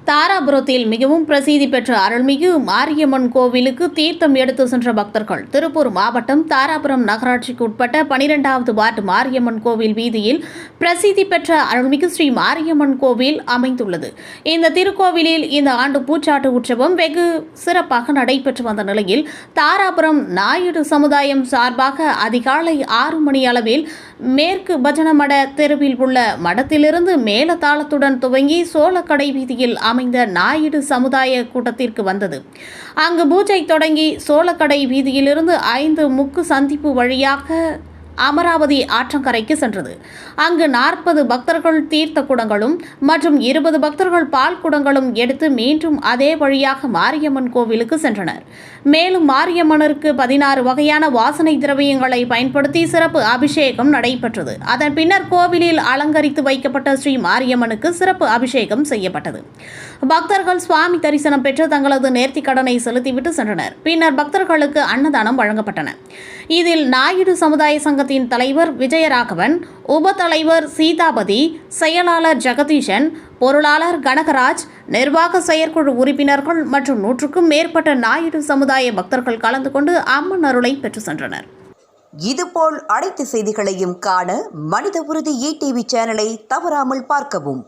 தாராபுரத்தில் மிகவும் பிரசித்தி பெற்ற அருள்மிகு மாரியம்மன் கோவிலுக்கு தீர்த்தம் எடுத்து சென்ற பக்தர்கள். திருப்பூர் மாவட்டம் தாராபுரம் நகராட்சிக்கு உட்பட்ட 12வது வார்டு மாரியம்மன் கோவில் வீதியில் பிரசித்தி பெற்ற அருள்மிகு ஸ்ரீ மாரியம்மன் கோவில் அமைந்துள்ளது. இந்த திருக்கோவிலில் இந்த ஆண்டு பூச்சாட்டு உற்சவம் வெகு சிறப்பாக நடைபெற்று வந்த நிலையில் தாராபுரம் நாயுடு சமுதாயம் சார்பாக அதிகாலை 6 மணி அளவில் மேற்கு பஜனமட தெருவில் உள்ள மடத்திலிருந்து மேலதாளத்துடன் துவங்கி சோளக்கடை வீதியில் அமைந்த நாயுடு சமுதாய கூட்டத்திற்கு வந்தது. அங்கு பூஜை தொடங்கி சோளக்கடை வீதியிலிருந்து 5 முக்கு சந்திப்பு வழியாக அமராவதி ஆற்றங்கரைக்கு சென்றது. அங்கு 40 பக்தர்கள் தீர்த்த குடங்களும் மற்றும் 20 பக்தர்கள் பால் குடங்களும் எடுத்து மீண்டும் அதே வழியாக மாரியம்மன் கோவிலுக்கு சென்றனர். மேலும் மாரியம்மனுக்கு 16 வகையான வாசனை திரவியங்களை பயன்படுத்தி சிறப்பு அபிஷேகம் நடைபெற்றது. அதன் பின்னர் கோவிலில் அலங்கரித்து வைக்கப்பட்ட ஸ்ரீ மாரியம்மனுக்கு சிறப்பு அபிஷேகம் செய்யப்பட்டது. பக்தர்கள் சுவாமி தரிசனம் பெற்று தங்களது நேர்த்திக் கடனை செலுத்திவிட்டு சென்றனர். பின்னர் பக்தர்களுக்கு அன்னதானம் வழங்கப்பட்டன. இதில் நாயுடு சமுதாய சங்கத்தின் தலைவர் விஜயராகவன், உபத்தலைவர் சீதாபதி, செயலாளர் ஜெகதீஷன், பொருளாளர் கனகராஜ், நிர்வாக செயற்குழு உறுப்பினர்கள் மற்றும் 100க்கும் மேற்பட்ட நாயுடு சமுதாய பக்தர்கள் கலந்து கொண்டு அம்மன் அருளை பெற்று சென்றனர். இதுபோல் அனைத்து செய்திகளையும் காண மனித உறுதி ETV சேனலை தவறாமல் பார்க்கவும்.